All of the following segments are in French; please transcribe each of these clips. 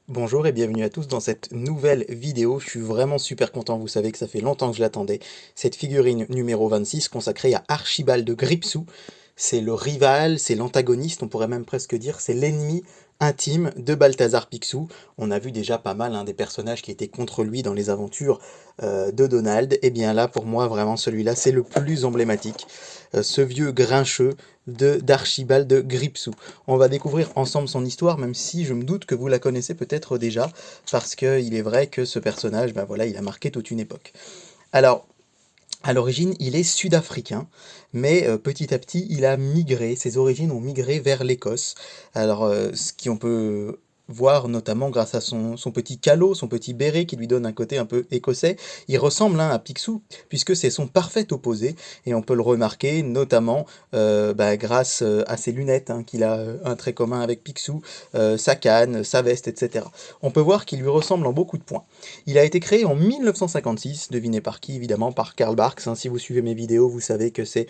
Bonjour et bienvenue à tous dans cette nouvelle vidéo. Je suis vraiment super content, vous savez que ça fait longtemps que je l'attendais. Cette figurine numéro 26 consacrée à Archibald Gripsou. C'est le rival, c'est l'antagoniste, on pourrait même presque dire, c'est l'ennemi intime de Balthazar Picsou. On a vu déjà pas mal des personnages qui étaient contre lui dans les aventures de Donald. Et bien là, pour moi, vraiment, celui-là, c'est le plus emblématique. Ce vieux grincheux d'Archibald Gripsou. On va découvrir ensemble son histoire, même si je me doute que vous la connaissez peut-être déjà, parce qu'il est vrai que ce personnage, ben voilà, il a marqué toute une époque. Alors, à l'origine, il est sud-africain, mais petit à petit, il a migré, ses origines ont migré vers l'Écosse. Alors, ce qu'on peut voir notamment grâce à son petit calot, son petit béret qui lui donne un côté un peu écossais, il ressemble à Picsou, puisque c'est son parfait opposé, et on peut le remarquer notamment grâce à ses lunettes, qu'il a un trait commun avec Picsou, sa canne, sa veste, etc. On peut voir qu'il lui ressemble en beaucoup de points. Il a été créé en 1956, devinez par qui, évidemment par Karl Barks. Si vous suivez mes vidéos, vous savez que c'est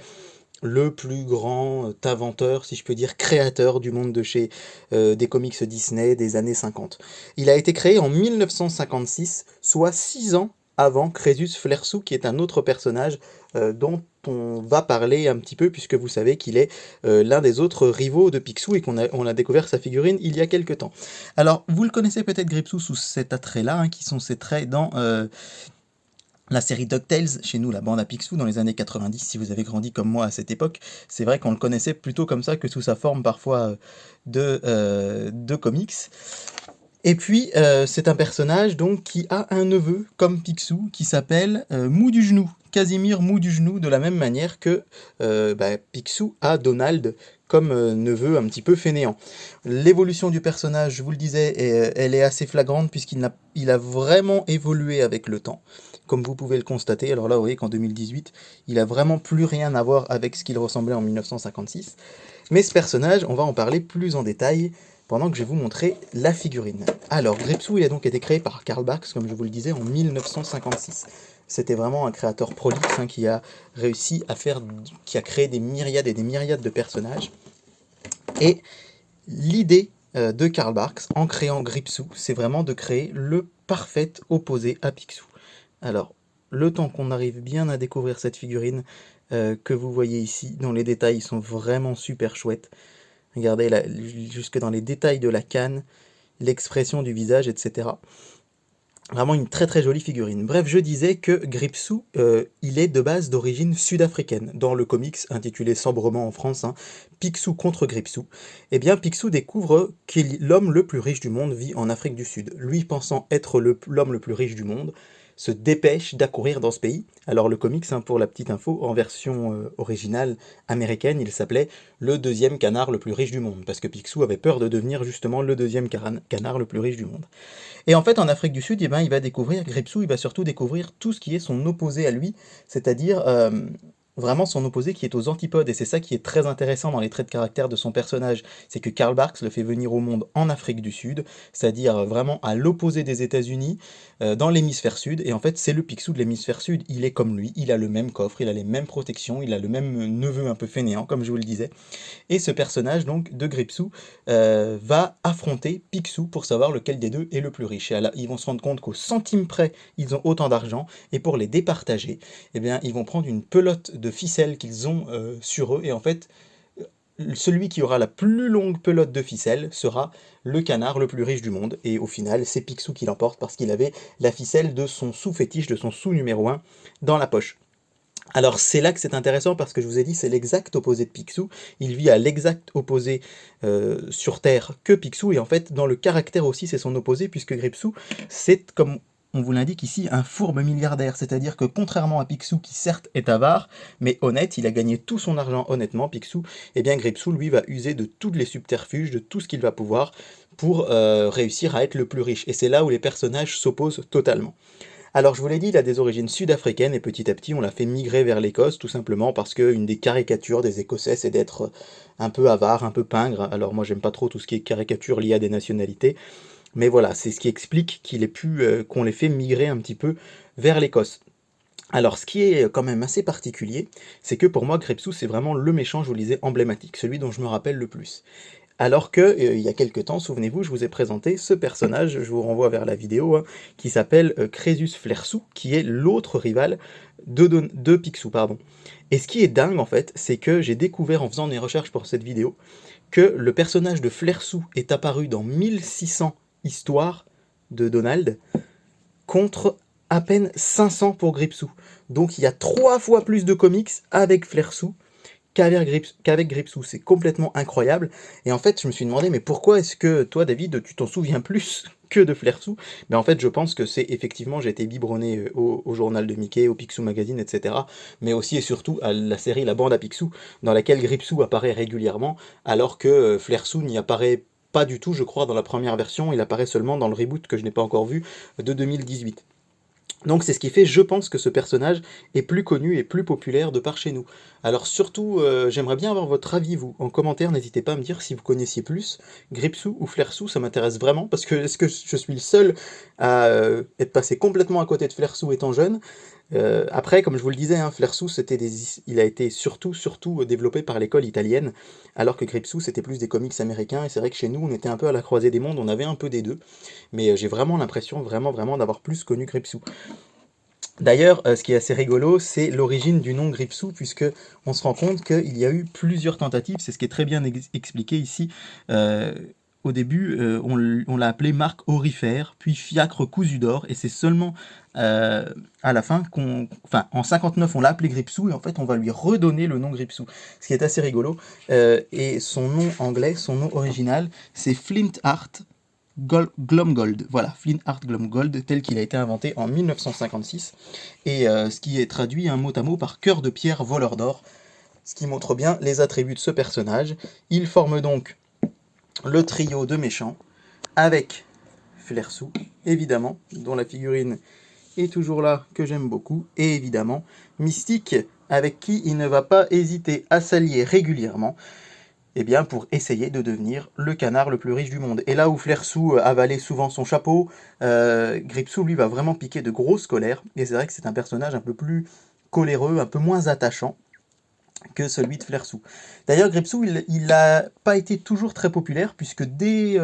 le plus grand inventeur, si je peux dire, créateur du monde de chez des comics Disney des années 50. Il a été créé en 1956, soit 6 ans avant Crésus Flersou, qui est un autre personnage dont on va parler un petit peu, puisque vous savez qu'il est l'un des autres rivaux de Picsou et on a découvert sa figurine il y a quelques temps. Alors, vous le connaissez peut-être Gripsou sous cet attrait-là, qui sont ses traits dans la série DuckTales, chez nous, la bande à Picsou, dans les années 90, si vous avez grandi comme moi à cette époque, c'est vrai qu'on le connaissait plutôt comme ça que sous sa forme parfois de comics. Et puis, c'est un personnage donc qui a un neveu, comme Picsou, qui s'appelle Mou du Genou, Casimir Mou du Genou, de la même manière que Picsou a Donald comme neveu un petit peu fainéant. L'évolution du personnage, je vous le disais, elle est assez flagrante puisqu'il a vraiment évolué avec le temps. Comme vous pouvez le constater, alors là, vous voyez qu'en 2018, il a vraiment plus rien à voir avec ce qu'il ressemblait en 1956. Mais ce personnage, on va en parler plus en détail pendant que je vais vous montrer la figurine. Alors, Gripsou, il a donc été créé par Karl Barks, comme je vous le disais, en 1956. C'était vraiment un créateur prolixe qui a réussi à qui a créé des myriades et des myriades de personnages. Et l'idée de Karl Barks, en créant Gripsou, c'est vraiment de créer le parfait opposé à Picsou. Alors, le temps qu'on arrive bien à découvrir cette figurine que vous voyez ici, dont les détails sont vraiment super chouettes. Regardez là, jusque dans les détails de la canne, l'expression du visage, etc. Vraiment une très très jolie figurine. Bref, je disais que Gripsou, il est de base d'origine sud-africaine. Dans le comics intitulé sobrement en France, Picsou contre Gripsou, eh bien Picsou découvre que l'homme le plus riche du monde vit en Afrique du Sud. Lui pensant être l'homme le plus riche du monde, se dépêche d'accourir dans ce pays. Alors le comics, pour la petite info, en version originale américaine, il s'appelait Le deuxième canard le plus riche du monde, parce que Picsou avait peur de devenir justement le deuxième canard le plus riche du monde. Et en fait, en Afrique du Sud, il va découvrir, Gripsou, il va surtout découvrir tout ce qui est son opposé à lui, c'est-à-dire vraiment son opposé qui est aux antipodes, et c'est ça qui est très intéressant dans les traits de caractère de son personnage, c'est que Karl Barks le fait venir au monde en Afrique du Sud, c'est-à-dire vraiment à l'opposé des États-Unis, dans l'hémisphère sud, et en fait c'est le Picsou de l'hémisphère sud, il est comme lui, il a le même coffre, il a les mêmes protections, il a le même neveu un peu fainéant, comme je vous le disais, et ce personnage donc de Gripsou va affronter Picsou pour savoir lequel des deux est le plus riche. Et là, ils vont se rendre compte qu'au centime près, ils ont autant d'argent, et pour les départager, eh bien, ils vont prendre une pelote de ficelle qu'ils ont sur eux, et en fait, celui qui aura la plus longue pelote de ficelle sera le canard le plus riche du monde. Et au final, c'est Picsou qui l'emporte parce qu'il avait la ficelle de son sous-fétiche, de son sous numéro 1 dans la poche. Alors c'est là que c'est intéressant parce que je vous ai dit c'est l'exact opposé de Picsou, il vit à l'exact opposé sur Terre que Picsou, et en fait dans le caractère aussi c'est son opposé, puisque Gripsou c'est, comme on vous l'indique ici, un fourbe milliardaire, c'est-à-dire que contrairement à Picsou qui certes est avare, mais honnête, il a gagné tout son argent honnêtement, Picsou, et bien Gripsou lui va user de tous les subterfuges, de tout ce qu'il va pouvoir pour réussir à être le plus riche, et c'est là où les personnages s'opposent totalement. Alors je vous l'ai dit, il a des origines sud-africaines et petit à petit on l'a fait migrer vers l'Écosse, tout simplement parce qu'une des caricatures des Écossais c'est d'être un peu avare, un peu pingre. Alors moi j'aime pas trop tout ce qui est caricature liée à des nationalités, mais voilà, c'est ce qui explique qu'on les fait migrer un petit peu vers l'Écosse. Alors, ce qui est quand même assez particulier, c'est que pour moi, Gripsou, c'est vraiment le méchant, je vous le disais, emblématique, celui dont je me rappelle le plus. Alors que, il y a quelque temps, souvenez-vous, je vous ai présenté ce personnage, je vous renvoie vers la vidéo, hein, qui s'appelle Crésus Flersou, qui est l'autre rival de Picsou, pardon. Et ce qui est dingue, en fait, c'est que j'ai découvert en faisant mes recherches pour cette vidéo, que le personnage de Flersou est apparu dans 1600 histoires de Donald, contre à peine 500 pour Gripsou. Donc il y a 3 fois plus de comics avec Flersou qu'avec Gripsou. C'est complètement incroyable. Et en fait, je me suis demandé, mais pourquoi est-ce que toi, David, tu t'en souviens plus que de Flersou? Mais en fait, je pense que c'est effectivement, j'ai été biberonné au journal de Mickey, au Picsou Magazine, etc. Mais aussi et surtout à la série La Bande à Picsou, dans laquelle Gripsou apparaît régulièrement, alors que Flersou n'y apparaît pas du tout, je crois, dans la première version. Il apparaît seulement dans le reboot que je n'ai pas encore vu de 2018. Donc c'est ce qui fait, je pense, que ce personnage est plus connu et plus populaire de par chez nous. Alors surtout, j'aimerais bien avoir votre avis, vous. En commentaire, n'hésitez pas à me dire si vous connaissiez plus Gripsou ou Flersou, ça m'intéresse vraiment, parce que est-ce que je suis le seul à être passé complètement à côté de Flersou étant jeune? Après, comme je vous le disais, hein, Flersou, il a été surtout développé par l'école italienne, alors que Gripsou, c'était plus des comics américains, et c'est vrai que chez nous, on était un peu à la croisée des mondes, on avait un peu des deux, mais j'ai vraiment l'impression, vraiment, d'avoir plus connu Gripsou. D'ailleurs, ce qui est assez rigolo, c'est l'origine du nom Gripsou, puisque on se rend compte qu'il y a eu plusieurs tentatives, c'est ce qui est très bien expliqué ici. Euh, Au début, on l'a appelé marque aurifère, puis fiacre cousu d'or, et c'est seulement à la fin enfin, en 59, on l'a appelé Gripsou, et en fait, on va lui redonner le nom Gripsou, ce qui est assez rigolo. Et son nom anglais, son nom original, c'est Flint Heart Glomgold, voilà, Flint Heart Glomgold, tel qu'il a été inventé en 1956, et ce qui est traduit un mot à mot par cœur de pierre voleur d'or, ce qui montre bien les attributs de ce personnage. Il forme donc le trio de méchants, avec Flersou, évidemment, dont la figurine est toujours là, que j'aime beaucoup, et évidemment, Mystique, avec qui il ne va pas hésiter à s'allier régulièrement, eh bien, pour essayer de devenir le canard le plus riche du monde. Et là où Flersou avalait souvent son chapeau, Gripsou, lui, va vraiment piquer de grosses colères, et c'est vrai que c'est un personnage un peu plus coléreux, un peu moins attachant que celui de Flersou. D'ailleurs, Gripsou, il n'a pas été toujours très populaire, puisque dès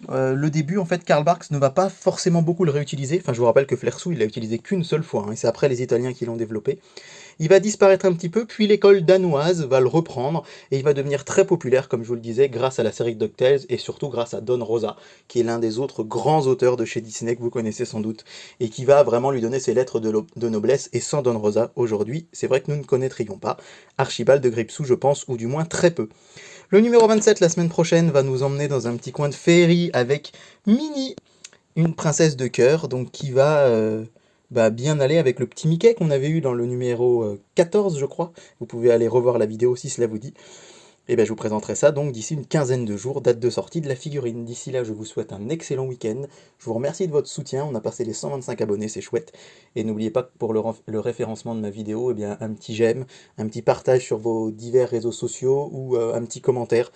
le début, en fait, Karl Barks ne va pas forcément beaucoup le réutiliser. Enfin, je vous rappelle que Flersou, il l'a utilisé qu'une seule fois, hein, et c'est après les Italiens qui l'ont développé. Il va disparaître un petit peu, puis l'école danoise va le reprendre, et il va devenir très populaire, comme je vous le disais, grâce à la série DuckTales, et surtout grâce à Don Rosa, qui est l'un des autres grands auteurs de chez Disney que vous connaissez sans doute, et qui va vraiment lui donner ses lettres de noblesse, et sans Don Rosa, aujourd'hui, c'est vrai que nous ne connaîtrions pas Archibald de Gripsou, je pense, ou du moins très peu. Le numéro 27, la semaine prochaine, va nous emmener dans un petit coin de féerie avec Minnie, une princesse de cœur, donc qui va bien aller avec le petit Mickey qu'on avait eu dans le numéro 14, je crois. Vous pouvez aller revoir la vidéo si cela vous dit. Et bien je vous présenterai ça donc d'ici une quinzaine de jours, date de sortie de la figurine. D'ici là, je vous souhaite un excellent week-end. Je vous remercie de votre soutien, on a passé les 125 abonnés, c'est chouette. Et n'oubliez pas que pour le référencement de ma vidéo, un petit j'aime, un petit partage sur vos divers réseaux sociaux ou un petit commentaire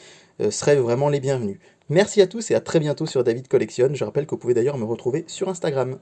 seraient vraiment les bienvenus. Merci à tous et à très bientôt sur David Collectionne. Je rappelle que vous pouvez d'ailleurs me retrouver sur Instagram.